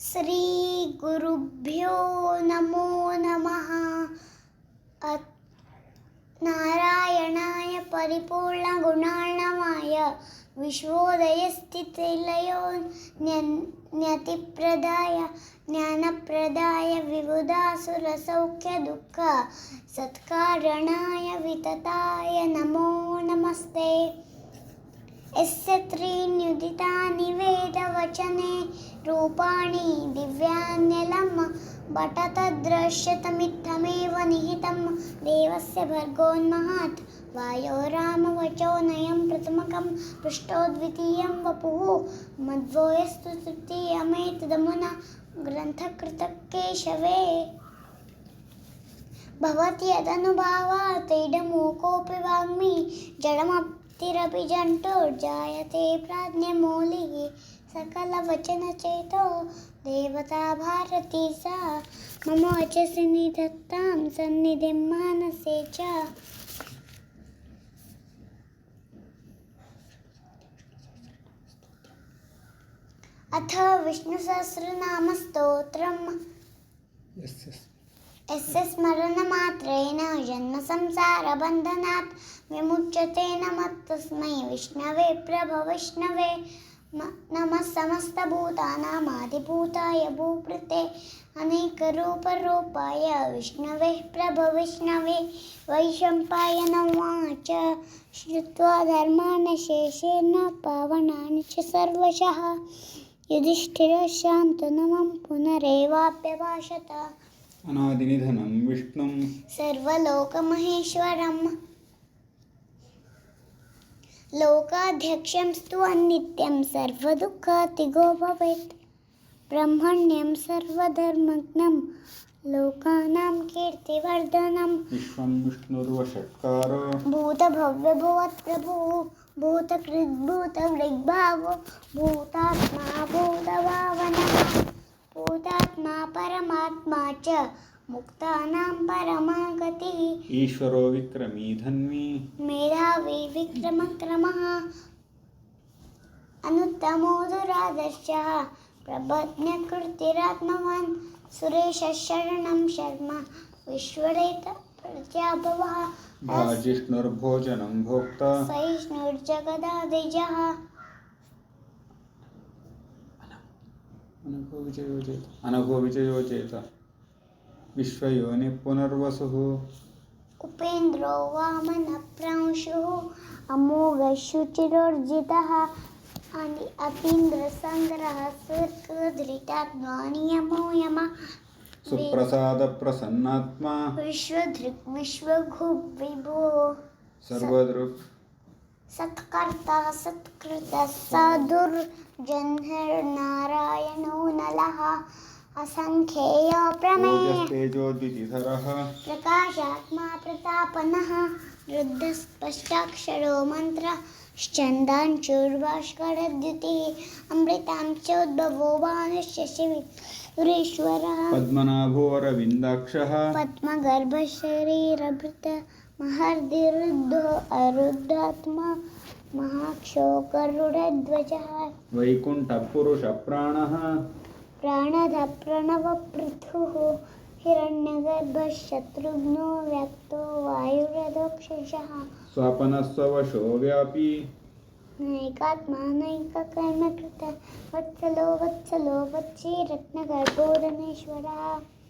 ಶ್ರೀ ಗುರುಭ್ಯೋ ನಮೋ ನಮಃ. ನಾರಾಯಣಾಯ ಪರಿಪೂರ್ಣ ಗುಣಾರ್ಣವಾಯ ವಿಶ್ವೋದಯಸ್ಥಿತಿಲಯೋ ನ್ಯತಿಪ್ರದಾಯ ಜ್ಞಾನಪ್ರದಾಯ ವಿಬುಧಾಸುರಸೌಖ್ಯ ದುಃಖ ಸತ್ಕಾರಣಾಯ ವಿತತಾಯ ನಮೋ ನಮಸ್ತೆ. ಯಸ್ಯ ತ್ರೀಣ್ಯುದಿತಾನಿ ವೇದವಚನೆ ರೂಪಾಣಿ ದಿವ್ಯಾನ್ಯಲಂ ಬಟತದೃಶ್ಯತಮಿತ್ತಮೇವ ನಿಹಿತಂ ದೇವಸ್ಯ ಭರ್ಗೋನ್ಮಹಾತ್ ವಾಯೋರಾಮವಚೋ ನಯಂ ಪ್ರಥಮಕಂ ಪೃಷ್ಟೋ ದ್ವಿತೀಯಂ ವಪುಃ ಮಧ್ವೋಯಸ್ತು ತೃತೀಯಮೇತದಮುನಾ ಗ್ರಂಥಕೃತಕೇಶವೇ. ಭವತಿ ಯದನುಭಾವಾತ್ ಇಡಮೂಕೋऽಪಿ ವಾಗ್ಮಿ ಜಡಮಪ್ತಿರಪಿ ಜಂಟುರ್ಜಾಯತೆ ಪ್ರಾಜ್ಞಮೌಲಿः सकलवचनचेतो देवता भारती सा मम वचसि निधत्तां सन्निधिं मानसे च. अथ विष्णुसहस्रनामस्तोत्रम्. यस्य स्मरणमात्रेण जन्मसंसारबन्धनात् विमुच्यते नमः तस्मै विष्णवे प्रभविष्णवे. नमः समस्तभूतानामादिभूताय भूभृते अनेकरूपरूपाय विष्णवे प्रभविष्णवे. वैशम्पायन उवाच श्रुत्वा धर्मान् शेषेण पावनानि च सर्वशः युधिष्ठिरः शान्तनुमं पुनरेवाप्यभाषत. अनादिनिधनं विष्णुं सर्वलोकमहेश्वरम् लोकाध्यक्षं स्तु अनित्यं सर्वदुःखातिगो भवेत्. ब्रह्मण्यं सर्वधर्मज्ञं लोकानां कीर्तिवर्धनं. विश्वं विष्णुर्वषट्कारो भूतभव्यभुवत्प्रभुः भूतकृद्भूतवृग्भावो भूतात्मा भूतभावनः भूतात्मा परमात्मा च मुक्तानां परमागतिः. ईश्वरो विक्रमी धन्वी मेधावी विक्रमक्रमः अनुत्तमो दुरादर्शः प्रबध्नकृतिरात्मवान् सुरेशः शरणं शर्मा विश्वरेत प्रजाभवः. भाजिष्णुर्भोजनं भोक्ता सहिष्णुर्जगदादिजः अनघो विजयो चेत विश्वयोनि पुनर्वसुः. उपेन्द्रो वामनप्रांशुः अमोघशुचिरोर्जितः अतीन्द्रसङ्ग्रहः स्वर्गधृतात्मा नियमो यमः. सुप्रसादप्रसन्नात्मा विश्वधृक् विश्वभुविभो सर्वदृक् सत्कर्ता सत्कृतः साधुर्जन्मनारायणो नलः असंख्येयो प्रमेय तेजोद्युतिधरः प्रकाशात्मा प्रतापनः रुद्धस्पष्टाक्षरो मन्त्रः श्चन्दांशुर्भास्करद्युतिः अमृतांशोद्भवो भानुश्च शिवेश्वरः पद्मनाभोरविन्दाक्षः पद्मगर्भशरीरभृत महर्दिरुद्धो अरुद्धात्मा महाक्षोकरुडध्वजः वैकुण्ठपुरुषप्राणः प्राणदः प्रणवपृथुः हिरण्यगर्भः शत्रुघ्नो व्यक्तो वायुरधोक्षजः स्वापनस्ववशो व्यापी नैकात्मानैककर्मकृतः वत्सलो वत्सलो वत्सी रत्नगर्भोदनेश्वरः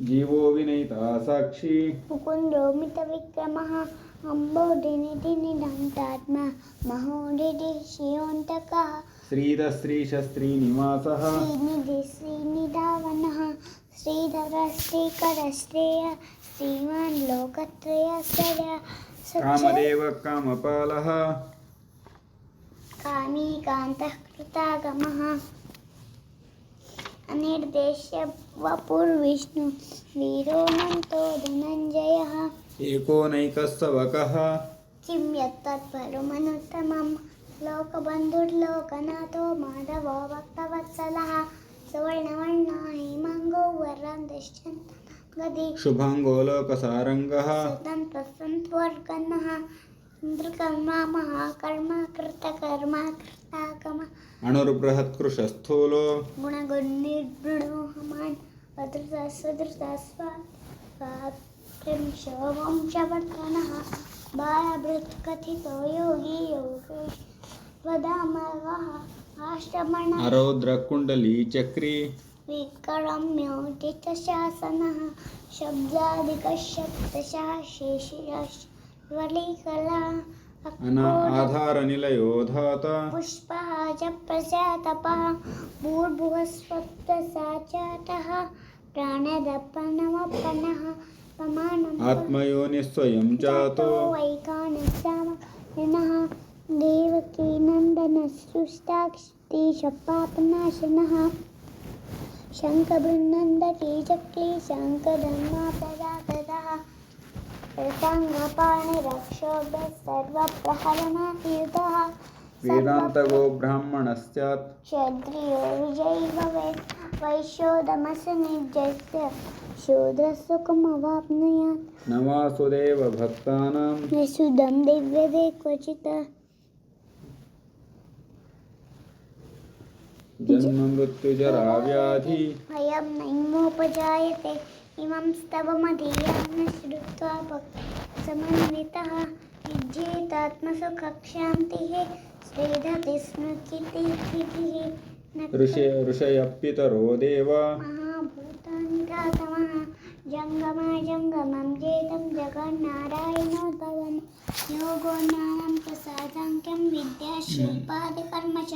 जीवो विनयिता साक्षी मुकुन्दो मितविक्रमः अम्बोधिनिधिनिदान्तात्मा महोनिधिः शियोऽन्तकः श्रीधश्रीशस्त्रीनिवासः श्रीनिधि श्रीनिधावनः श्रीधरः श्रीकरश्रेयः श्रीमान् लोकत्रयश्रयः कामदेव कामपालः कामी कान्तः कृतागमः अनिर्देश्य वपुर्विष्णु वीरोऽनन्तो धनञ्जयः एकोनैकस्सवकः किं यत्तत्परमनुत्तमं लोकबन्धुर्लोकनाथो माधवो भक्तवत्सलः सुवर्णवर्णो हेमाङ्गो वरान्दश्चन्दनगदी शुभाङ्गो लोकसारङ्गः स्वतन्त्रसन्त्वर्गणः ಇಂದ್ರಕರ್ಮ ಮಹಾಕರ್ಮ ಕೃತಕರ್ಮ ಕೃತಾಕಮ ಅಣುರ್ಬೃಹತ್ಕೃಶಸ್ಥೂಲೋ ಗುಣಗುಣಿರ್ಬೃಣೋಹಮಾನ್ ವದೃತಸ್ವದೃತಸ್ವಾತ್ರಿಂಶವಂಶವರ್ಧನಃ ಬಾಲಭೃತ್ಕಥಿತೋ ಯೋಗಿ ಯೋಗೇಶ್ ವದಾಮವಃ ಆಶ್ರಮಣ ಅರೌದ್ರಕುಂಡಲಿ ಚಕ್ರಿ ವಿಕ್ರಮ್ಯೋಚಿತಶಾಸನಃ ಶಬ್ದಾದಿಕಶಬ್ದಶಃ ಶೇಷಿರಶ್ವಲಿಕಲಾ ಆಧಾರನಿಲಯೋಧಾತ पुष्पः च प्रजातपः भूर्भुवस्वप्तसाचातः प्राणदपनमपनः पमानम् ಆತ್ಮಯೋನಿಸ್ವಯಂ ಜಾತೋ वैकानसामनः देवकीनन्दनसुष्टाक्षितिशपापनाशनः शङ्खबृन्नन्दती चक्ली शङ्खधर्मा प्रजातः ऋताङ्गपाणिरक्षोभ्यः सर्वप्रहरणातीर्थः ವೇದಾಂತಗೋ ಬ್ರಾಹ್ಮಣಸ್ಯಾತ್ क्षत्रियो विजयी भवेत् वैश्योदमसनिर्जस्य शूद्रसुखमवाप्नुयात् ನ ವಾಸುದೇವ ಭಕ್ತಾನಾಂ यशुदं दिव्यते क्वचित् ಜನ್ಮ ಮೃತ್ಯುಜರಾ ವ್ಯಾಧಿ अयं नैमोपजायते इमं स्तवमधीयान् श्रुत्वा भक्तसमन्वितः विज्ञेतात्मसुखक्षान्तिः श्रीधति स्मृतिः ಋಷಯಪಿತರೋ ದೇವ महाभूतान्तातमः जङ्गमं जेतं जगन्नारायणोद्भवन् योगो ज्ञानं प्रसादाङ्क्यं विद्या शिल्पादिकर्म च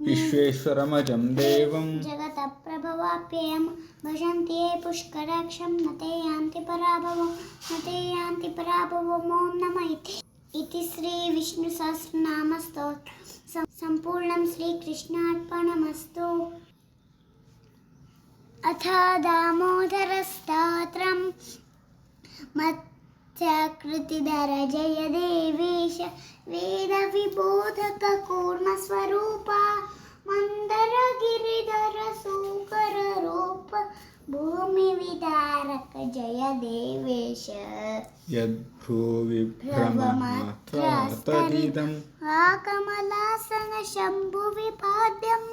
ವಿಶ್ವೇಶ್ವರಮಜಂ ದೇವಂ जगतः प्रभवाप्ययं भजन्ति ये पुष्कराक्षं न ते यान्ति पराभवो ॐ नमः इति श्रीविष्णुसहस्रनामस्तोत्रं सम्पूर्णं श्रीकृष्णार्पणमस्तु। अथ दामोदरस्तोत्रं मत्स्याकृतिधर जय देवेश वेदविबोधककूर्मस्वरूपा मन्दरगिरिधर सूकररूप भूमिविदारक जय देवेश ಯದ್ಭ್ರೂವಿಭ್ರಮಮಾತ್ರತದಿದಂ आकमलासन शम्भुविपाद्यं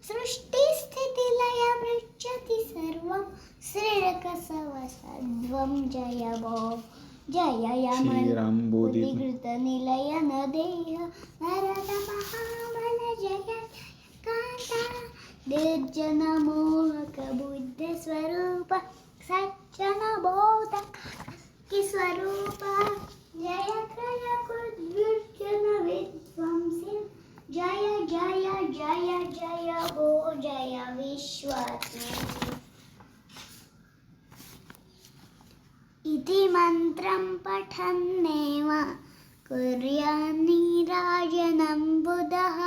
सृष्टिस्थितिलयमृच्छति सर्वं श्रीरकसवसद्वं जय भो जय यमलबुधिकृतनिलयनदेह नरदमहाबल जय कान्ता निर्जनमोहकबुद्धस्वरूप सज्जनबोधक स्वरूप जय त्रयकृद्विर्जन विध्वंसी जय जय जय जय भो जय विश्वात्मा इति मन्त्रं पठन्नेव कुर्यान्नीराजनं बुधः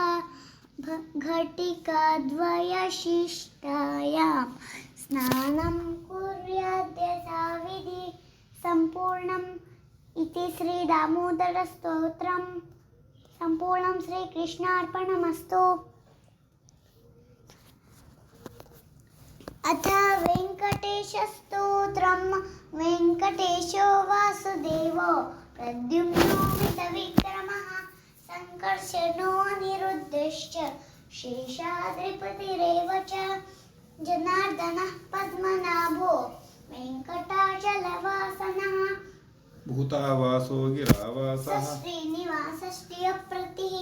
घटिकाद्वयशिष्टायां स्नानं कुर्याद्यथाविधि सम्पूर्णम् इति श्रीदामोदरस्तोत्रं सम्पूर्णं श्रीकृष्णार्पणमस्तु। अथ वेङ्कटेशस्तोत्रं वेङ्कटेशो वासुदेवो प्रद्युम्नो मितविक्रमः सङ्कर्षणो अनिरुद्धश्च शेषाद्रिपतिरेव च जनार्दनः पद्मनाभो वेङ्कटाचलवासनः ಭೂತಾವಾಸೋ ಗಿರಾವಾಸಃ श्रीनिवासश्रियप्रतिः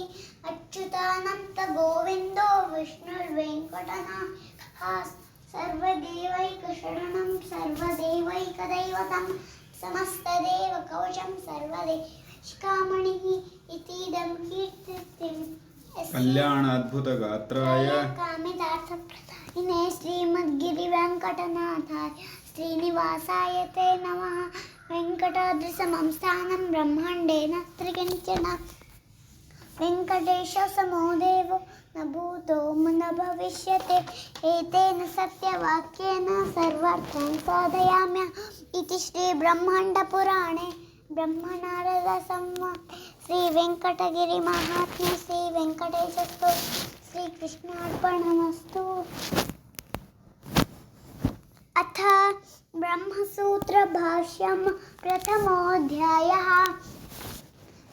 अच्युतानन्त गोविन्दो विष्णुर्वेङ्कटनाथः सर्वदेवैकशरणं सर्वदेवैकदैवतं समस्तदेवकवचं सर्वदेशिकामणिः इतीदं कीर्तिं ಕಲ್ಯಾಣಾದ್ಭುತಗಾತ್ರಾಯ कामितार्थप्रदायिने श्रीमद्गिरिवेङ्कटनाथाय श्रीनिवासाय ते नमः। वेङ्कटाद्रिसमं स्थानं ब्रह्माण्डेन त्रिकिञ्चन वेङ्कटेशो समो देवो न भूतो न भविष्यते एतेन सत्यवाक्येन सर्वार्थान् साधयाम्यहम् इति श्रीब्रह्माण्डपुराणे ब्रह्मनारदसंवादे श्रीवेङ्कटगिरिमाहात्म्ये श्रीवेङ्कटेशस्तोत्रं श्रीकृष्णार्पणमस्तु। अथ ब्रह्मसूत्रभाष्यं प्रथमोऽध्यायः।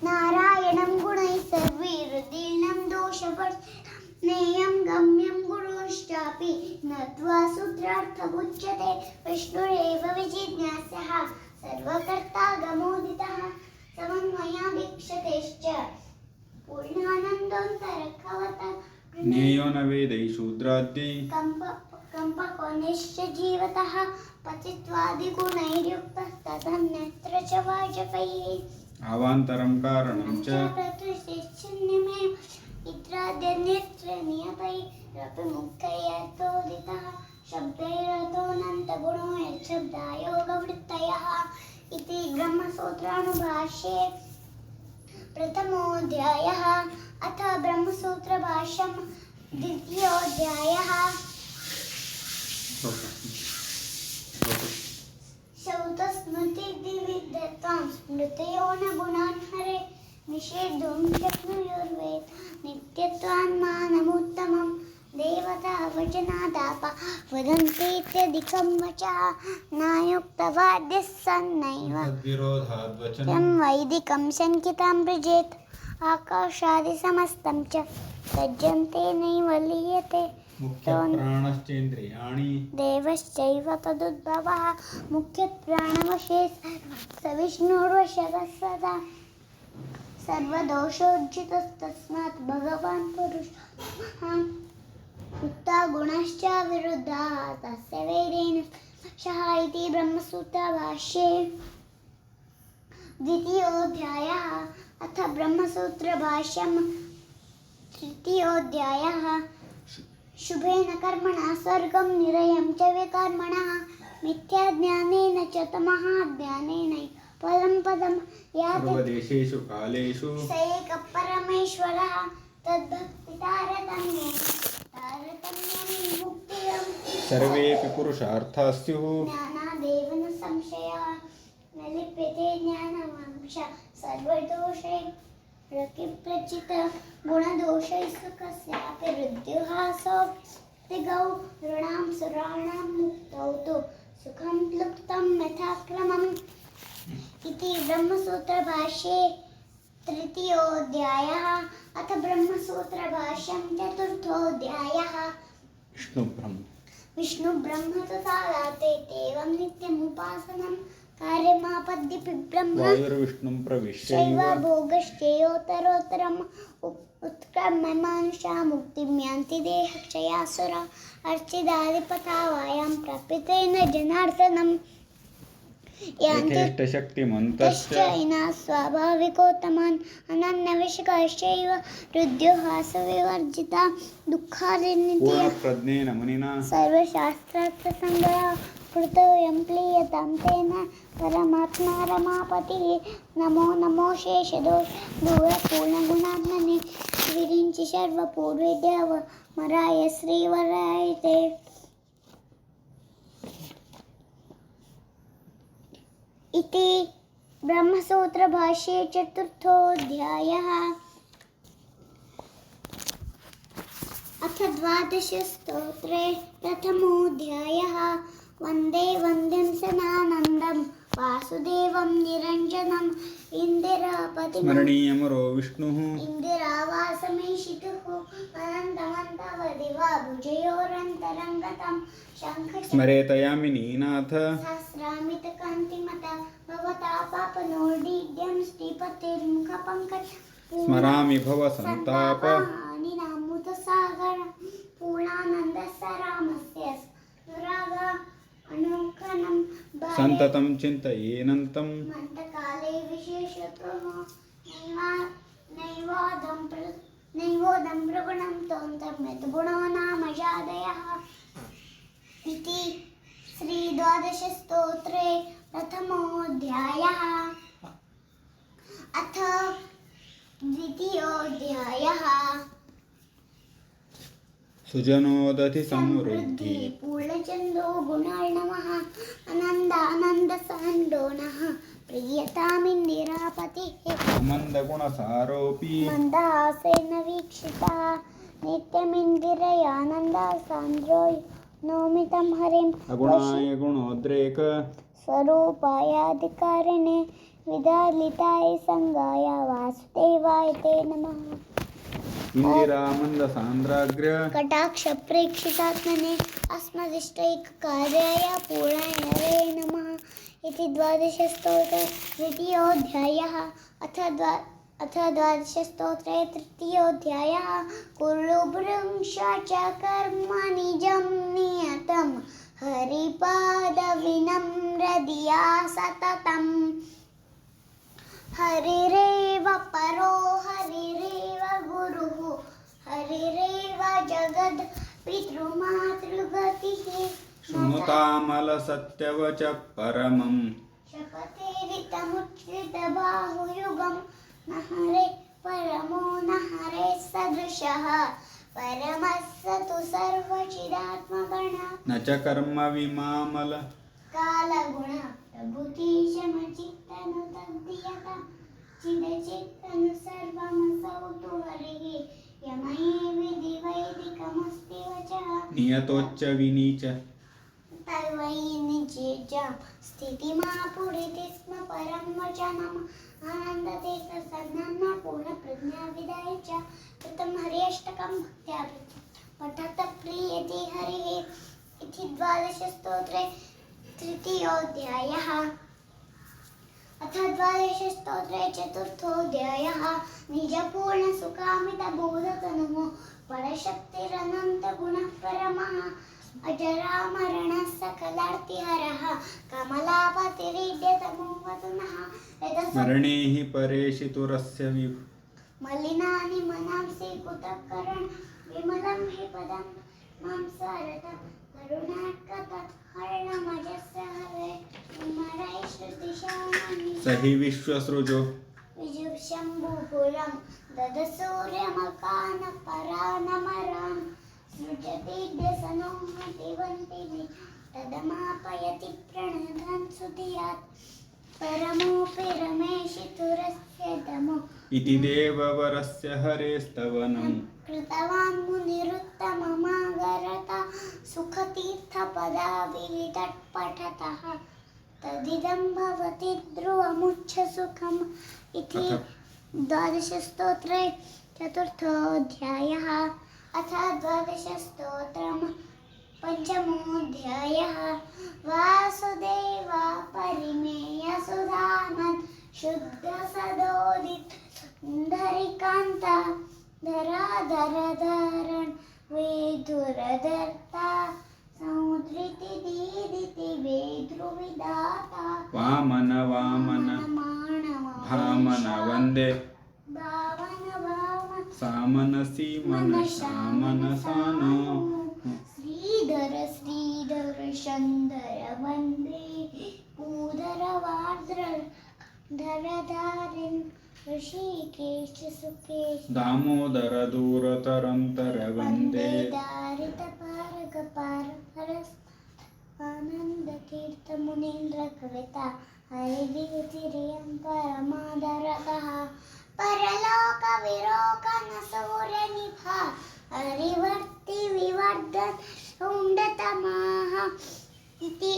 नारायणं गुणैः सर्वैरुदीर्णं दोषवर्जनेयं गम्यं गुरुश्चापि नत्वा सूत्रार्थमुच्यते विष्णुरेव विजिज्ञास्यः सर्वकर्ता गमोदितः समन्वयादीक्षतेश्च पूर्णानन्दोऽन्तरखवतः ज्ञेयो न वेदै शूद्राद्यै कम्पकोनिश्च जीवतः पतित्वादिगुणैर्युक्तः तदन्यत्र च वाजपैः अवान्तरं कारणं च प्रतिष्ठिन्यमेव इत्राद्यन्यत्र नियतैरपि मुक्तयतोदितः शब्दैरतोऽनन्तगुणो यच्छब्दायोगवृत्तयः इति ब्रह्मसूत्रानुभाष्ये प्रथमोऽध्यायः। अथ ब्रह्मसूत्रभाष्यं द्वितीयोऽध्यायः। श्रौतस्मृतिविद्धत्वां स्मृतयो न गुणान् हरे निषेद्धुं शक्नुयुर्वेद नित्यत्वान्मानमुत्तमं देवता वचनादापा वदन्तीत्यधिकं वचः नायुक्तवाद्यः सन्नैव तद्विरोधाद्वचनं वैदिकं शङ्कितां वृजेत् आकाशादिसमस्तं च सज्जन्ते नैव लीयते मुख्यप्राणश्चेन्द्रियाणि देवश्चैव तदुद्भवः मुख्यप्राणवशे स विष्णुर्वशः सदा सर्वदोषोर्जितस्तस्मात् भगवान् पुरुषः युक्ता गुणश्च विरुद्धाः तस्य वेदेन शः इति ब्रह्मसूत्रभाष्ये द्वितीयोऽध्यायः। अथ ब्रह्मसूत्रभाष्यं तृतीयोऽध्यायः। शुभेन कर्मणा स्वर्गं निरयं च विकर्मणः मिथ्याज्ञानेन च तमः ज्ञानेन फलं पदं याति सर्वदेशेषु कालेषु स एकः परमेश्वरः तद्भक्तितारतम्यं मुक्तिदं सर्वेऽपि पुरुषार्थाः स्युः ज्ञानादेव न संशयः न लिप्यते ज्ञानवंश सर्वदोषै प्रचित गुणदोषैस्तु कस्यापि हृद्युहासौ तिगौ ऋणां सुराणां मुक्तौ तु सुखं क्लुप्तं यथाक्रमम् इति ब्रह्मसूत्रभाष्ये तृतीयोऽध्यायः। अथ ब्रह्मसूत्रभाष्यं चतुर्थोऽध्यायः। विष्णुब्रह्म तथा एवं नित्यमुपासनं कार्यमापद्यपि ब्रह्म वायुर्विष्णुं प्रविश्यैव शैव भोगश्चेयोत्तरोत्तरम् उत्क्रम्य मानुषा मुक्तिं यान्ति देहक्षयासुरा अर्चिदादिपथावायां प्राप्यतेन जनार्दनम् यान्ति यथेष्टशक्तिमन्तश्च तश्चैना स्वाभाविकोत्तमान् अनन्यविषयश्चैव हृद्योहासविवर्जिता दुःखादिनित्या पूर्णप्रज्ञेन मुनिना सर्वशास्त्रार्थसङ्ग्रह कृतोऽयं प्लीयतां तेन परमात्मा रमापतिः नमो नमो शेषदोष दूरपूर्णगुणात्मने विरिञ्चि सर्वपूर्वेद्यावमराय श्रीवराय ते इति ब्रह्मसूत्रभाष्ये चतुर्थोऽध्यायः। अथ द्वादशस्तोत्रे प्रथमोऽध्यायः। वन्दे वन्द्यं सदानन्दं वासुदेवं निरञ्जनम् इन्दिरापतिं स्मरणीयमरो विष्णुः इन्दिरावासमीशितुः अनन्तमन्तवदिवा भुजयोरन्तरङ्गतं स्मरेतयामिनीनाथ सहस्रामितकान्तिमता भवता पापनोर्दीद्यं श्रीपतिर्मुखपङ्कज स्मरामि भवसन्ताप निरामुतसागर पूर्णानन्दस्य रामस्य अनुराग अनुकनं सन्ततं चिन्तयेनन्तं मन्तकाले विशेषतः नैवोदं प्रगुणं तोन्तर्मद्गुणो नाम जादयः इति श्रीद्वादशस्तोत्रे प्रथमोऽध्यायः। अथ द्वितीयोऽध्यायः। सुजनोदधि समृद्धि पूर्णचन्द्रो गुणार्णवः अनन्दानन्दसहण्डोनः प्रियतामिन्दिरापतिः मन्दगुणसारोऽपि मन्दहासेन वीक्षितः नित्यमिन्दिरयानन्दासान्द्रो नौमितं हरिं अगुणाय गुणोद्रेक स्वरूपायाधिकारिणे विदलिताय संगाय वासुदेवाय ते नमः. इंदिरामन्दसान्द्राग्र कटाक्ष प्रेक्षितात्मने अस्मदिष्टैककार्याय पूर्णाय नमः. इति 12 स्तोत्रे तृतीयोऽध्यायः. अथ 12 स्तोत्रे तृतीयोऽध्यायः. कुरुभृंश च कर्म निजं नियतं हरिपादविनम्रधिया सततम्. हरिरेव परो हरिरेव गुरुः हरिरेव जगद् पितृमातृगतिः. शृणुतामलसत्यवच परमम् शपथेरितमुच्छ्रितबाहुयुगं न हरे परमो न हरे सदृशः. परमः स तु सर्वचिदात्मगणः न च कर्म विमामल कालगुण प्रभुतीशमचित्तनुतद्धियता चिदचित्तनु सर्वमसौ तु हरिः. यमये विधिवैदिकमस्ति वचः नियतोच्च विनीच तैवैनिचेजां स्थितिमापुरिति स्म परं वचनम्. आनन्दतीर्थसन्नन्न पूर्णप्रज्ञाविदाय च कृतं हरिष्टकं भक्त्या पठत प्रीयते हरिः. इति 12 स्तोत्रे तृतीयोऽध्यायः. अथ 12 स्तोत्रे चतुर्थोऽध्यायः. निजपूर्णसुखामितबोधतनुः परशक्तिरनन्तगुणः परमः. अजरामरणः सकलार्तिहरः कमलापतिरीड्यतमोवदनः. स्मरणे हि परेशितुरस्य मलिनानि मनांसि कुतकरणं विमलं हि पदं मां सारथ करुणाकतत्हरणमजस्य हरे विमरै श्रुतिशानानि. स हि विश्वसृजो विजुशम्भुपुरं ददसूर्यमकानपरानमरान्. सृजति व्यसनोहतिवन्तिनि तदमापयति प्रणधान् सुधियात्. परमोऽपि रमेशितुरस्य दमो इति देववरस्य हरेस्तवनम् कृतवान् मुनिरुत्तममागरता सुखतीर्थपदाभिः तत्पठतः तदिदं भवति ध्रुवमुच्छसुखम्. इति 12 स्तोत्रे चतुर्थोऽध्यायः. अथ 12 स्तोत्रं पञ्चमोऽध्यायः. वासुदेवा परिमेयसुधानन् शुद्धसदोदित धरिकान्ता धराधरधरण್ वेधुरधर्ता समुद्रिति दीदिति वेद्रुविदाता. वामन वामन भामन वन्दे सामन सीमन शामन सानो. श्रीधर श्रीधर शंधर वन्दे पूधर वार्द्र धरधारिन् ऋषिकेश सुकेश दामोदर दूरतरन्तर वन्दे. दारित पारग पार आनंद तीर्थ मुनीन्द्र कविता हरिदितिरियं परमादरतः. परलोक विलोकन सूर्यनिभा हरिवर्ति विवर्धन उण्डतमाः. इति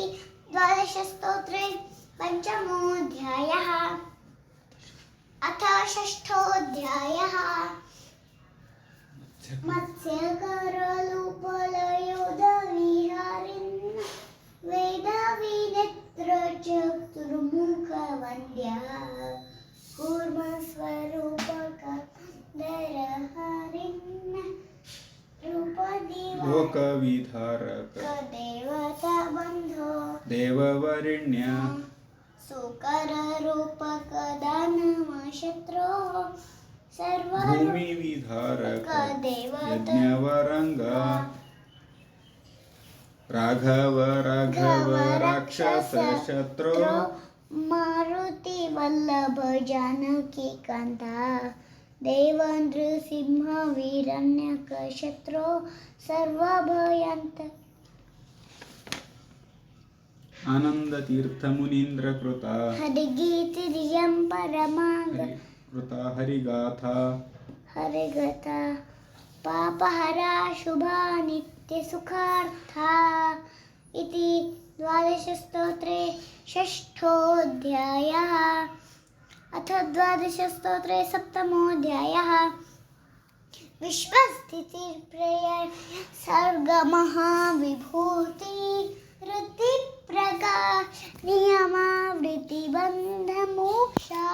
12 स्तोत्रे पञ्चमोऽध्यायः. अथ षष्ठोऽध्यायः. मत्स्यकरलुपलयोधविहारिन् वेदविनेत्रचतुर्मुखवन्द्यः कूर्मस्वरूपकधरहरिन् लोकविधारक देवता बन्धो देववरिण्य सुकररूपकदानमशत्रो भूमिविधारक यज्ञवरङ्ग राघव राघव राक्षस शत्रो मारुति वल्लभ जानकी कान्ता देव नृसिंह वीरण्यक शत्रो सर्वभयन्त. आनंदतीर्थ मुनीन्द्र कृता हरिगीतिरियं परमाग कृता हरिगाथा हरिगता पापहरा शुभा नित्यसुखार्था. इति 12 स्तोत्रे षष्ठोऽध्यायः. अथ द्वादशस्तोत्रे सप्तमोऽध्यायः विश्वस्थितिप्रलय सर्गमहाविभूति ऋद्धिप्रकाश नियमावृत्तिबन्धमोक्षा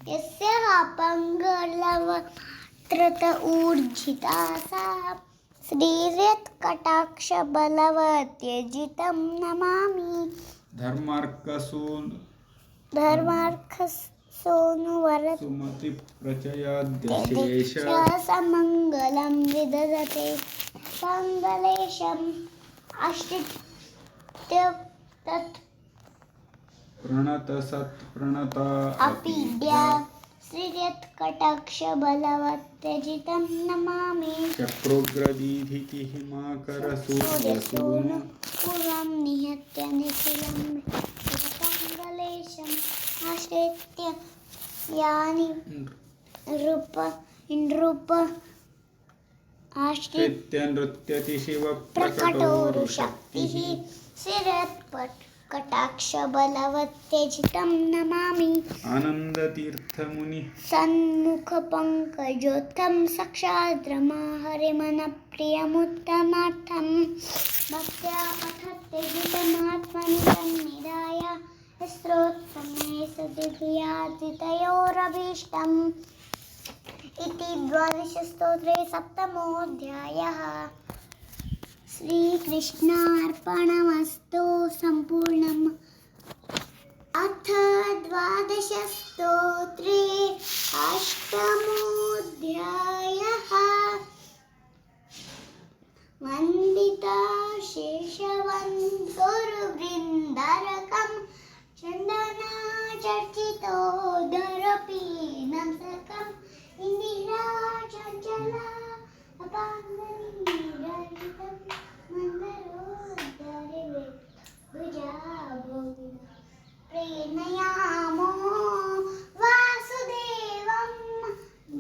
यस्याः पङ्गलवत्रत ऊर्जिता सा श्रीयत्कटाक्षबलवत्यजितं नमामि धर्मार्थसूनुवरत सुमति प्रचयाद्यशेष समङ्गलं विदधते पङ्गलेशम् आश्रित्य तत् प्रणतसत्प्रणता अपीड्या श्रीयत्कटाक्षबलवत्यजितं नमामि चक्रोग्रदीधितिहिमाकरसूर्यसूनु पूर्वं निहत्य निखिलं पङ्गलेशम् आश्रित्य यानि नृप आश्रित्य नृत्यति प्रकटोरुशक्तिः शिवप्रकटोरुशक्तिः श्रीयत्कटाक्षबलवत्यजितं नमामि आनन्दतीर्थमुनिः सन्मुखपङ्कजोत्थं साक्षात् रमाहरिमनप्रियमुत्तमार्थं भक्त्या पठत्ते गीतमात्मनि सन्निधाय स्तोत्रमे सदिभियातितयोरभीष्टम् इति द्वादशस्तोत्रे सप्तमोऽध्यायः श्रीकृष्णार्पणमस्तु सम्पूर्णम् अथ द्वादशस्तोत्रे अष्टमोऽध्यायः वन्दिता शेषवन्गुरुवृन्दारकं चन्दनाचर्चितोदरपीनं सकम् इन्दिरा चञ्चला अपाङ्गनीरजितं मन्दरोद्धरे भुजाभोगि प्रेणयामो वासुदेवं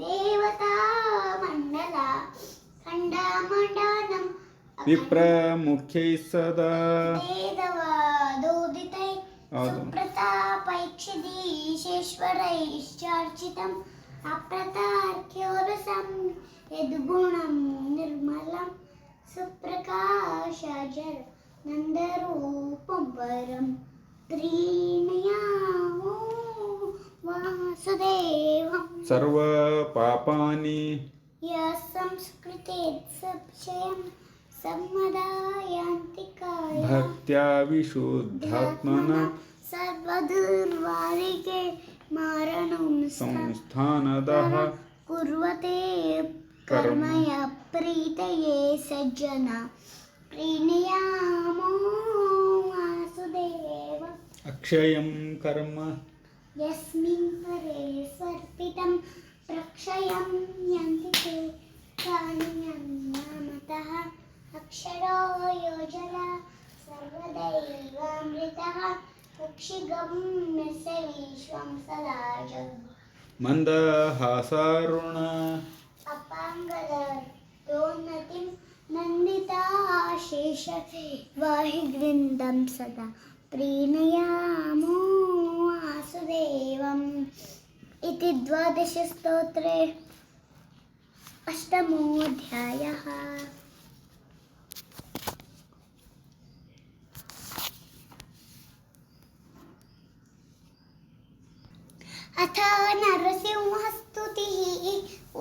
देवतामण्डला खण्डमण्डनं विप्रमुख्यैः सदा वेदवादोदितैः सुप्रतापैक्षदीशेश्वरैश्चार्चितम् अप्रतार्क्योरसं यद्गुणं निर्मलं सुप्रकाशाजर नन्दरूपं परं प्रीणयामो वासुदेवं सर्वपापानि यत्संस्कृतेत् संशयं सम्मदायान्तिकाय भक्त्या विशुद्धात्मना सर्वदुर्वारिके मारणं संस्थानदः कुर्वते कर्मया प्रीतये सज्जना प्रीणयामो वासुदेव अक्षयं कर्म यस्मिन् परे सर्पितं प्रक्षयं यन्ति ते कानियं नामतः अक्षरो योजना सर्वदैवामृतः कुक्षिगम्यस्य विश्वं सदा जगत् मन्दहासारुण अपाङ्गलोन्नतिं नन्दिताशेषे वाहिवृन्दं सदा प्रीणयामो वासुदेवम् इति द्वादशस्तोत्रे अष्टमोऽध्यायः अथ नरसिंहस्तुतिः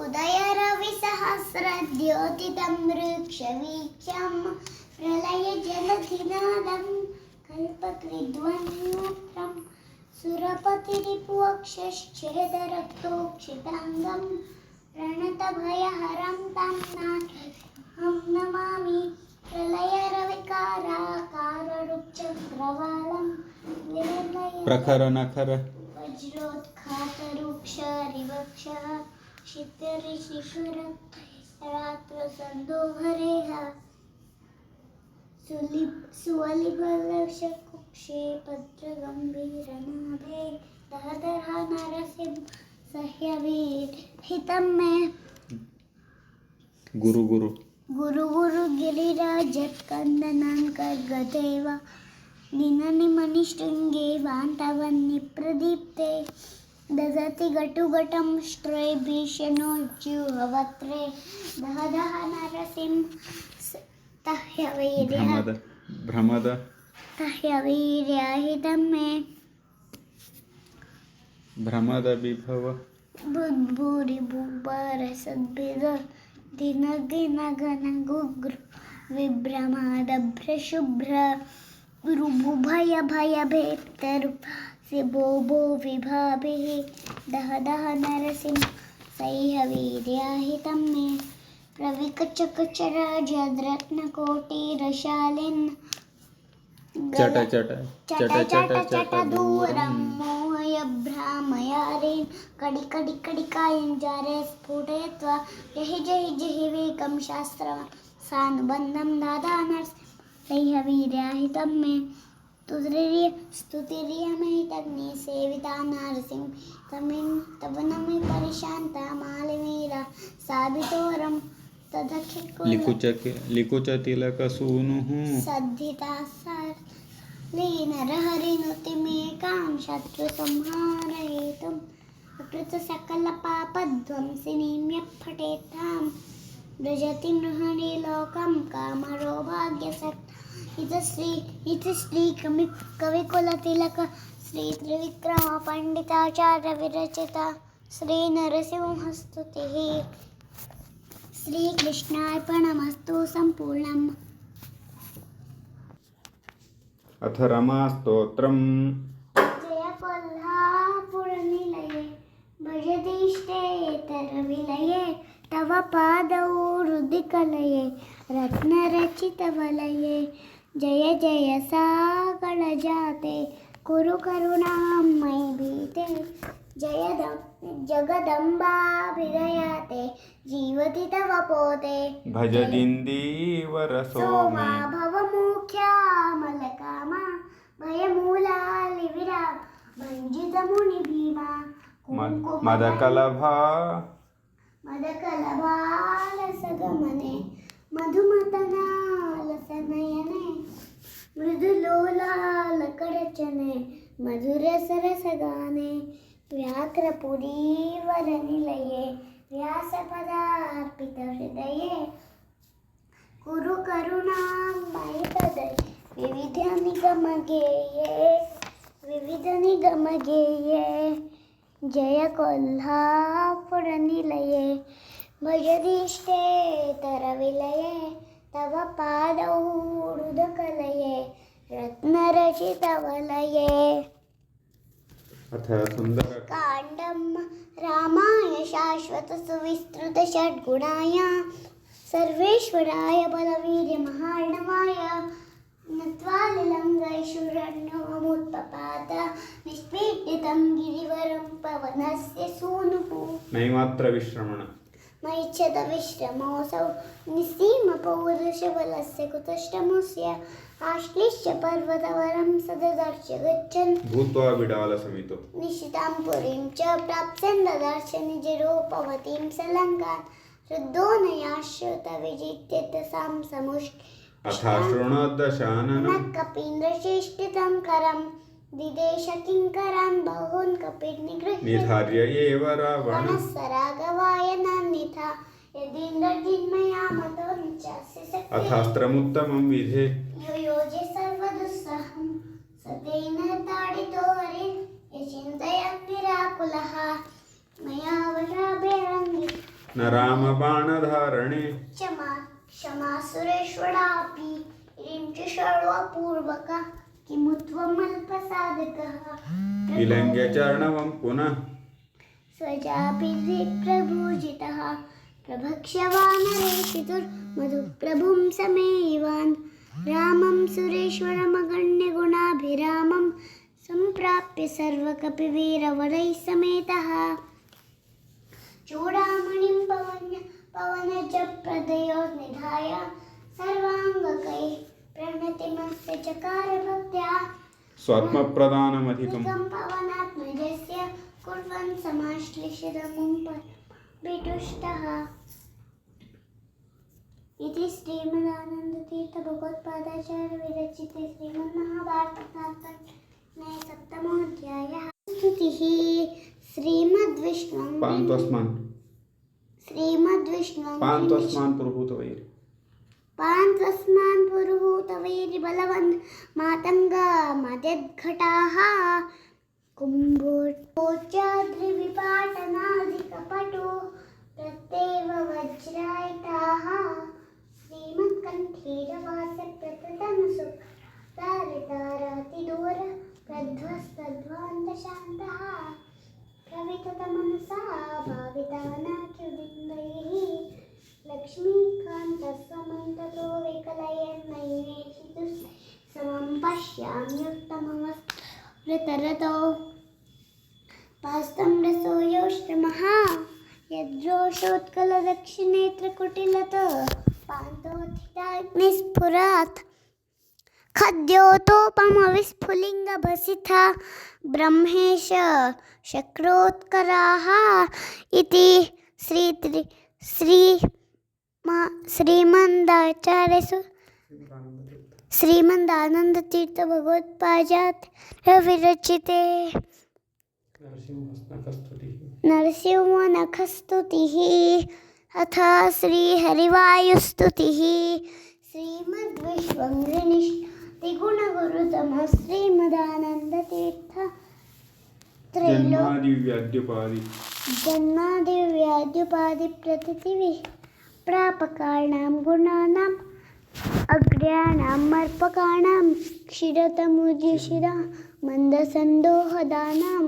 उदयरविसहस्रद्योतितं वृक्षवीक्षं प्रलयजलधिनादं कल्पकृद्वन्योत्रं सुरपतिरिपुवक्षश्चेदरक्तोक्षिताङ्गं प्रणतभयहरं तं नाथं नमामि प्रलयरविकाराकाररुक्षग्रवालं प्रखरनखर वज्रोत्खातरुक्षरिवक्षः शिखररात्रसन्दोहरेह सुवलिभलक्षकुक्षे भद्रगम्भीरनाभे दहदरः नरसिंह सह्यवीरहितं मे गुरु गुरु गुरु गुरु गिरिराजत्कन्दनान् कर्गदेव निननिमनिशृङ्गे वान्तवन्निप्रदीप्ते ददति घटुघटं स्त्रैभीषणो ज्युहवत्रे दह दह नरसिंह तह्यवीर्यः भ्रमद तह्यवीर्याहितं मे भ्रमद विभव बुद्भूरि बुब्बरसद्भिद दिनघन गुग्र विभ्रमादभ्रशुभ्र रुभुभय भय भेप्तरुपासि भो विभाभिः दह दह नरसिंह सह्यवीर्याहितं मे प्रविकचकचराजद्रत्नकोटिरशालिन् चट चट चट चट चट दूरं मोहय भ्रामयारेन् कडि कडि कडिकायञ्जारे स्फुटयित्वा जहि जहि जहि वेगं शास्त्रं सानुबन्धं दादा नरसिंहवीर्याहितं मे स्तुतिर्यमहितग्नि सेविता नरसिंह तव नमि परिशान्ता मालिमीरा साबितोरं लिकुच तिलकसूनुः सद्धिता लीनरहरिनुतिमेकां शत्रुसंहारयितुम् अकृतसकलपापध्वंसिनीं यः पठेत्तां व्रजति नृहरि लोकं कामरो भाग्यसत् इति श्रीकविकुलतिलक श्रीत्रिविक्रम पण्डिताचार्य विरचिता श्रीनरसिंहस्तुतिः श्रीकृष्णार्पणमस्तु सम्पूर्णम्। अथ रमास्तोत्रम् जय कोल्हापुरनिलये भजतीष्टेतरविलये तव पादौ हृदिकलये रत्नरचितवलये जय जय सागरजाते कुरु करुणां मयि भीते जगदम्बाभिदयाते जीवति तव पोते भजदिन्दीवरसोमा भवमुख्यामलकामा भयमूलालिविरा भञ्जितमुनिभीमा मदकलभा मदकलभालसगमने मधुमतनालसनयने मृदुलोलालकरचने मधुरसरसगाने व्याघ्रपुरीवरनिलये व्यासपदार्पितहृदये कुरु करुणां मयि तदये विविधनिगमगेये जय कोल्हापुरनिलये भजतीष्टेतरविलये तव पादौ हृदकलये रत्नरचितवलये अथ सुन्दर काण्डं रामाय शाश्वतसुविस्तृतषड्गुणाय सर्वेश्वराय बलवीर्यमहार्णवाय नत्वालिलङ्गैशुरण्यमुत्पपात निष्पीडितं गिरिवरं पवनस्य सूनुः नैमात्रविश्रमण मयिच्छदविश्रमोऽसौ निस्सीमपौरुषबलस्य कुतष्टमस्य आश्लिष्य पर्वतवरं सददर्श गच्छन् भूत्वा बिडालसमितो निशितां पुरीं च प्राप्स्यन् ददर्श निजरूपवतीं सलङ्कां रुद्धो नयाश्रुतविजित्य तसां अथाशृणोद्दशाननं कपीन्द्रचेष्टितं करं दिदेश किङ्करान् बहून् कपिर्निगृह्य निधार्य एव रावणः वनस्सरागवाय नान्यथा यदीन्द्रजिन्मया मतोऽनुचास्य शक्तिः अथास्त्रमुत्तमं विधे योजे सर्वदुस्सहं सतेन ताडितो हरे यचिन्तयन् निराकुलः मया वराभेरङ्गी न रामबाणधारणे क्षमा सुरेश्वरापि इं च षड्वपूर्वका किमुत्वमल्पसाधकः विलङ्घ्य चरणवं पुनः स्वजाभिप्रभूजितः प्रभक्ष्यवानरेषितुर्मधुप्रभुं समेवान् रामं सुरेश्वरमगण्यगुणाभिरामं सम्प्राप्य सर्वकपिवीरवरैः समेतः चूडामणिं पवनजप्रदयो निधाय सर्वाङ्गकैः प्रणतिमस्य चकार भक्त्या स्वात्मप्रदानमधिकम् पवनात्मजस्य कुर्वन् समाश्लिषितमुं वितुष्टः इति श्रीमदानन्दतीर्थभगवत्पादाचार्य विरचिते श्रीमन्महाभारतशास्त्रे सप्तमोऽध्यायः स्तुतिः श्रीमद्विष्णुं पान्त्वस्मान् श्रीमद्विष्णुं पान्त्वस्मान् पुरुहूतवैर् पान्त्वस्मान् पुरुहूतवैर्बलवन् मातङ्गा मद्यद्घटाः कुम्भोच्चाद्रिविपाटनादिकपटु प्रत्येव वज्रायताः श्रीमत्कण्ठीरवास्य प्रततमसुखतारितारातिदूर प्रध्वस्तध्वान्तशान्तः प्रविततमनसा भावितानाख्युदिन्दैः लक्ष्मीकान्तस्वमन्ततो विकलयन्नैवेशितु समं पश्याम्युत्तममस्मृतरतो पास्तं रसो योश्रमः यद्रोषोत्कलदक्षिणेत्रकुटिलत पान्तोत्थिताग्निस्फुरात् खद्योतोपमविस्फुलिङ्गभसिता ब्रह्मेश शक्रोत्कराः इति श्रीमदानन्दतीर्थ भगवत्पादात् विरचिते नरसिंहनखस्तुतिः अथ श्रीहरिवायुस्तुतिः श्रीमद्विश्वं श्रीमदानन्दतीर्थ जन्मादिव्याद्युपाधि प्रतितिविप्रापकाणां गुणानाम् अग्र्याणाम् अर्पकाणां क्षीरतमुजिशिरा मन्दसन्दोहदानां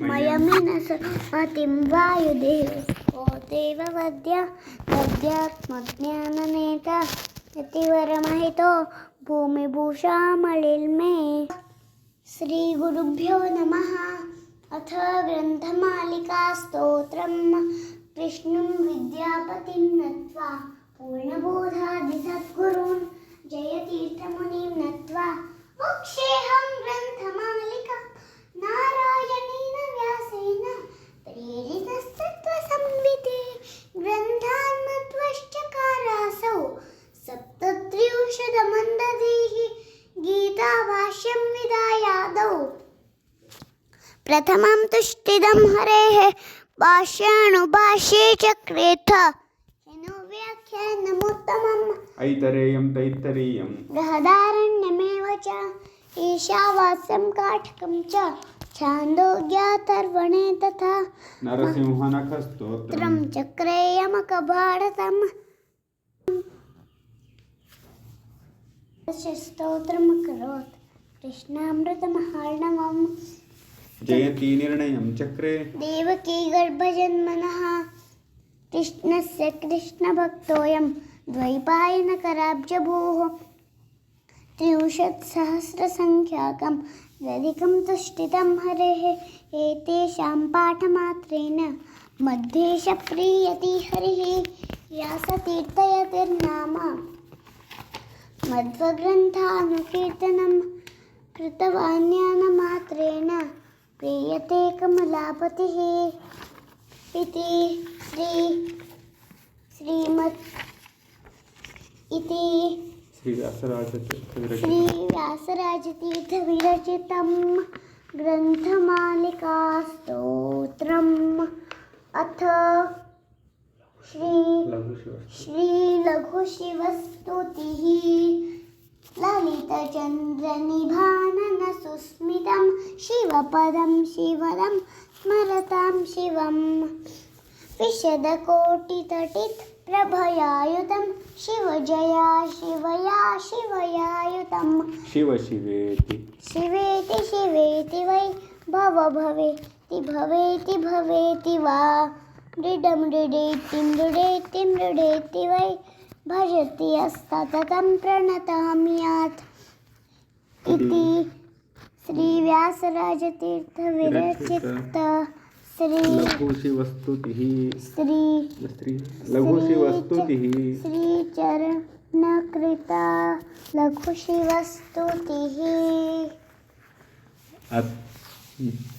मयमिनसतिं वायुदेवो देववद्या वद्यात्मज्ञाननेता यतिवरमहितो भूमिभूषामलिल्मे श्रीगुरुभ्यो नमः। अथ ग्रन्थमालिका स्तोत्रं विष्णुं विद्यापतिं नत्वा पूर्णबोधादिसद्गुरून् जयतीर्थमुनिं नत्वा मोक्षेऽहं ग्रन्थमालिका नारायणेन व्यासेन प्रेरितस्तत्त्वसंविते ग्रन्थान्मत्वश्चकारासौ सप्तत्रिंशदमन्दधीः गीताभाष्यं विदायादौ प्रथमं तुष्टिदं हरेः भाष्यानुभाष्ये चक्रेथ व्याख्यानमुत्तमम् ऐतरेयं तैत्तरीयं बृहदारण्यमेव च ईशावास्यं काठकं च छान्दोग्याथर्वणे तथा नरसिंहनखस्तोत्रं चक्रेयमकभारतम् स्तोत्रमकरोत् कृष्णामृतमहार्णवम् जयति निर्णयं चक्रे देवकी गर्भजन्मनः कृष्णस्य कृष्णभक्तोऽयं द्वैपायनकराब्जभूः 63,000 वेदिकं तुष्टितं हरेः एतेषां पाठमात्रेण मध्येश प्रीयति हरिः व्यासतीर्थयतिर्नाम मध्वग्रन्थानुकीर्तनं कृतवान्यानमात्रेण प्रीयते कमलापतिः इति श्रीव्यासराजतीर्थविरचितं ग्रन्थमालिकास्तोत्रम् अथ श्रीलघुशिवस्तुतिः ललितचन्द्रनिभाननसुस्मितं शिवपदं शिवदं स्मरतां शिवं विशदकोटितटितप्रभयायुतं शिवजया शिवया शिवयायुतं शिवेति शिवेति वै भवेति भवेति वा मृडेति वै भजति यस्ततं प्रणतम्यात् इति श्रीव्यासराजतीर्थविरचित लघुशिवस्तुतिः श्रीचरणकृता लघुशिवस्तुतिः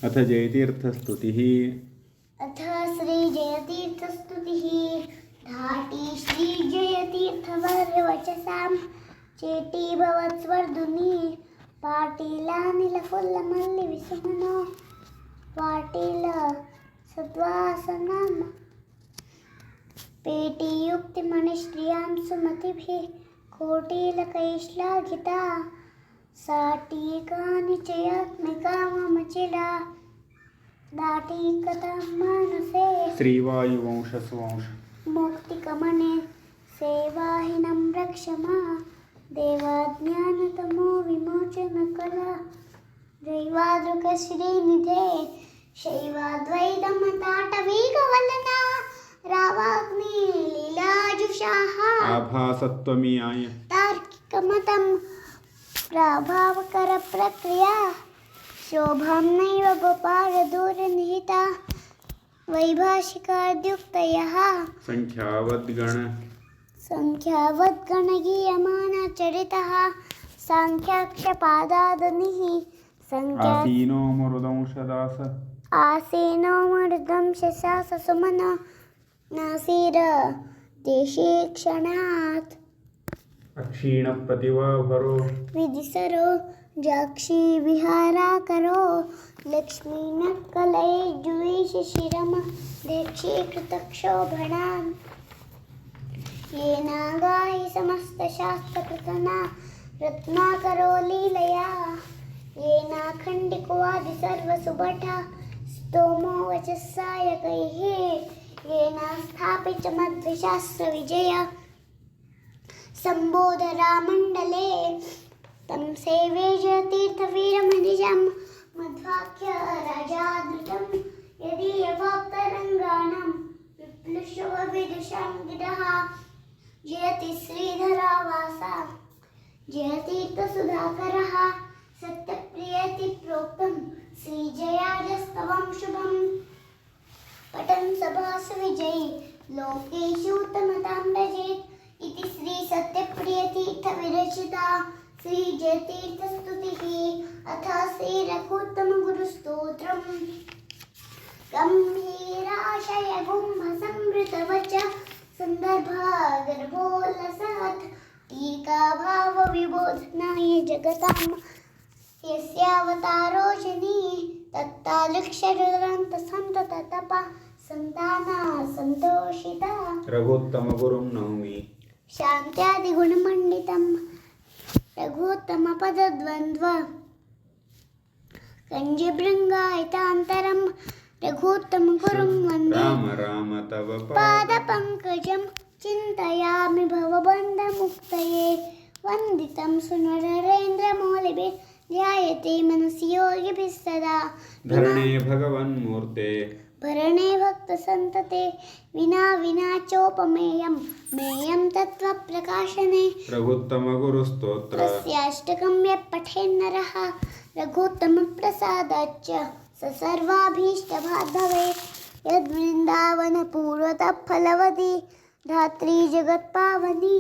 अथ जयतीर्थस्तुतिः अथ श्रीजयतीर्थस्तुतिः धाटी श्रीजयतीर्थवर्यवचसां चेटी भवत्स्वर्धुनी पाटीलानिलफुल्लमल्लि विसुमनो पाटील सद्वासनाम पेटीयुक्तिमणिश्रियां सुमतिभिः कोटिलकैश्लाघिता साटीकानि चयात्मिका मम चिरा दाटीकतां मानसे श्रीवायुवंशसुवंश मुक्तिकमने सेवाहिनं रक्षमा देवाज्ञानतमो विमोचनकला दैवादृकश्रीनिधे शैवाद्वैतमताटवीकवलना रावाग्नि लीलाजुषाः आभासत्वमीयाय तार्किकमतं प्राभावकरप्रक्रिया शोभां नैव गोपालदूरनिहिता वैभाषिकाद्युक्तयः संख्यावद्गणगीयमानचरितः साङ्ख्याक्षपादादनिः आसीनो मरुदंशदास आसीनो मरुदंशशास सुमन नासीर देशीक्षणात् अक्षीणप्रतिभाभरो विदिसरो जाक्षी विहाराकरो लक्ष्मीनक्कलै जुविशिशिरम दीक्षीकृतक्षोभणान् येनागाहि समस्तशास्त्रकृतना रत्नाकरो लीलया येनाखण्डिको आदिसर्वसुभटा स्तोमो वचस्सायकैः येना स्थापि च मद्विशास्त्रविजय सम्बोधरामण्डले तं सेवे जयतीर्थवीरमनिजं मध्वाख्य राजादृतं यदि यवाप्तरङ्गाणां विप्लुष्वविदुषां गिरः जयति श्रीधरावासा जयतीर्थसुधाकरः सत्यप्रियति प्रोक्तं श्रीजयाजस्तवं शुभं पठन् सभासु विजयी लोकेषु उत्तमतां भजेत् इति श्रीसत्यप्रियतीर्थविरचिता श्रीजयतीर्थस्तुतिः अथ श्रीरघुत्तमगुरुस्तोत्रम् गम्भीराशयगुम्भसंवृतवच सन्दर्भगर्भोल्लसत् टीकाभावविबोधनाय जगतां यस्यावतारो जनी तत्तादृक्षरन्तसन्तततपः सन्ताना सन्तोषिता रघुत्तमगुरुं नौमि शान्त्यादिगुणमण्डितं रघुत्तमपदद्वन्द्व कञ्जिभृङ्गायतान्तरं रघुत्तमगुरुं वन्दे राम राम तव पादपङ्कजं चिन्तयामि भवबन्धमुक्तये वन्दितं सुनरेन्द्रमौलिभिः ध्यायते मनसि योगिभिः सदा धरणे भगवन्मूर्ते भरणे भक्तसन्तते विना विना चोपमेयं मेयं तत्त्वप्रकाशने रघुत्तमगुरुस्तोत्र तस्याष्टकं यः पठेन्नरः रघुत्तमप्रसादाच्च स सर्वाभीष्टभाग्भवे यद्वृन्दावनपूर्वतः फलवती धात्री जगत्पावनी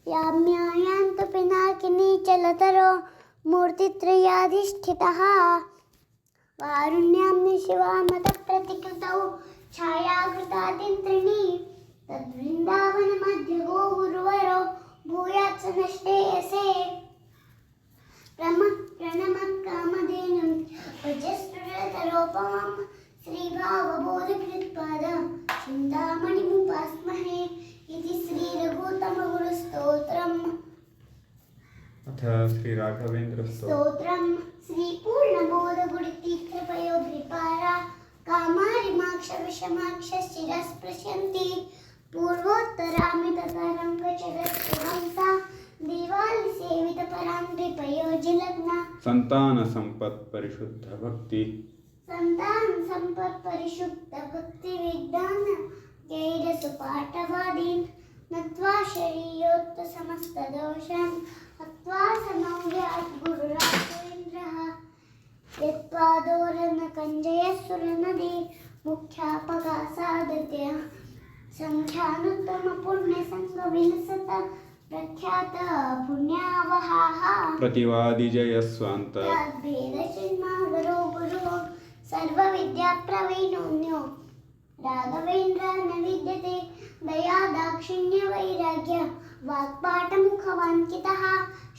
याम्यायान्तु पिनाकिनी चलतरो मूर्तित्रयाधिष्ठितः वारुण्याम्नि शिवामतप्रतिकृतौ छायाकृतादिन्त्रिणी तद्वृन्दावनमध्यगो गुरुवरो भूयात् स नष्टेयसे प्रणमत्कामधेनुं भजस्तुरतरोपमं श्रीभावबोधकृत्पाद चिन्तामणिमुपास्महे इति श्रीरघुत्तमगुरुस्तोत्रम् अथ श्रीराघवेन्द्रस्तोत्रम् स्तोत्रं श्रीपूर्णबोधगुरुतीर्थपयोधृपारा कामारिमाक्षविषमाक्षश्चिरस्पृशन्ति पूर्वोत्तरामिततरङ्गचरस्पुहंसा देवालिसेवितपरां द्विपयोजिलग्ना सन्तानसम्पत्परिशुद्धभक्ति सन्तानसम्पत्परिशुद्धभक्तिविज्ञान जैरसुपाठवादीन् नत्वा शरीरोक्तसमस्तदोषान् हत्वा समौघ्यात् गुरुराघवेन्द्रः यत्त्वादोरनकञ्जयसुरनदी मुख्यापगासादत्य सङ्ख्यानुत्तमपुण्यसङ्गविलसत प्रख्यात पुण्यावहाः प्रतिवादिजयस्वान्त भेदचिन्मागरो गुरुः सर्वविद्याप्रवीणोऽन्यो राघवेन्द्र न विद्यते दया दाक्ष दाक्षिण्यवैराग्य वाक्पाटमुखवाञ्छितः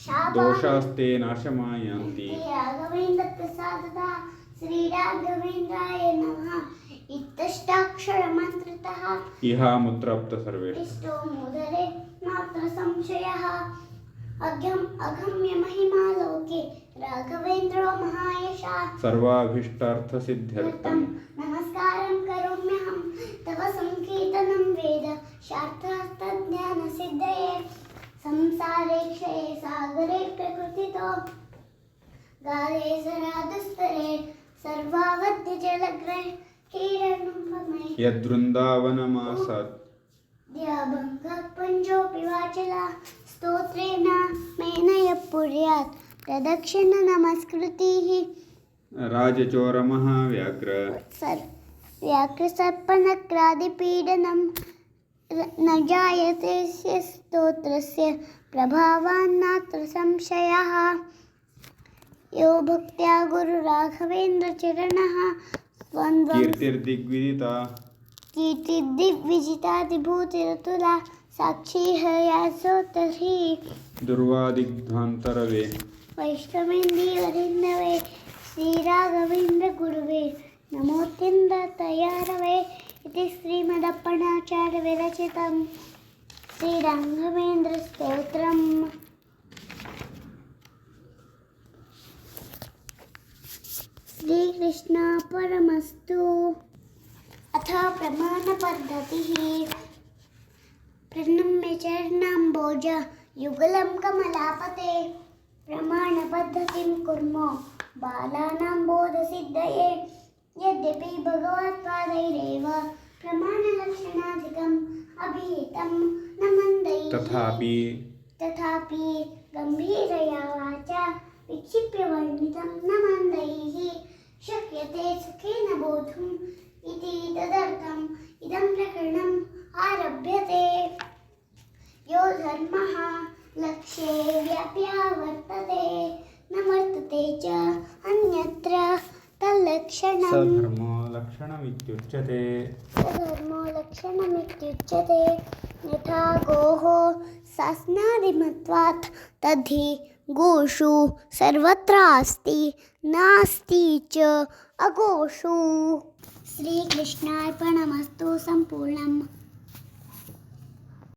शापा दोषास्ते नाशमायान्ति राघवेन्द्रप्रसादतः श्रीराघवेन्द्राय नमः इत्यष्टाक्षरमन्त्रतः इहामुत्रप्त सर्वेषु इष्टो मोदरे नात्र संशयः अगम्य महिमा लोके राघवेन्द्रो महायशः सर्वाभीष्टार्थसिद्ध्यर्थं नमस्कारं करोम्यहं तव संकीर्तनं वेद शास्त्रज्ञानसिद्धये संसारे क्षये सागरे प्रकृतितो गाले सरादस्तरे सर्वावद्यजलग्रे कीरणं यद्वृन्दावनमासात् द्याभङ्गपञ्चोऽपि वाचला स्तोत्रेण मेनय पुर्यात् प्रदक्षिणनमस्कृतिः राजचोरमहाव्याघ्र व्याघ्रसर्पणक्रादिपीडनं न जायते स्तोत्रस्य प्रभावान्नात्र संशयः यो भक्त्या गुरुराघवेन्द्रचरणः स्वन्द्वं कीर्तिर्दिग्विदिता कीर्तिदिग्विजितादिभूतिरतुला साक्षी हयासोतर्हि दुर्वादिग्ध्वान्तरवे वैष्णवेन्दीवरिन्दवे श्रीराघवेन्द्रगुरुवे नमोऽत्यन्ततयारवे इति श्रीमदप्पणाचार्यविरचितं श्रीराघवेन्द्रस्तोत्रम् श्रीकृष्णार्पणमस्तु। अथ प्रमाणपद्धतिः प्रणम्य चरणाम्बोज युगलं कमलापते प्रमाणपद्धतिं कुर्मो बालानां बोधसिद्धये यद्यपि भगवत्पादैरेव प्रमाणलक्षणाधिकम् अभिहितं न मन्दैः तथापि गम्भीरया वाचा विक्षिप्य वर्णितं न मन्दैः शक्यते सुखेन बोधुम् इति तदर्थम् इदं प्रकरणम् आरभ्यते। यो धर्मः लक्ष्ये व्याप्य वर्तते न वर्तते च अन्यत्र सधर्मो लक्षणमित्युच्यते यथा गोः शासनादिमत्वात् तद्धि गोषु सर्वत्र अस्ति नास्ति च अगोषु। श्रीकृष्णार्पणमस्तु। सम्पूर्णम्।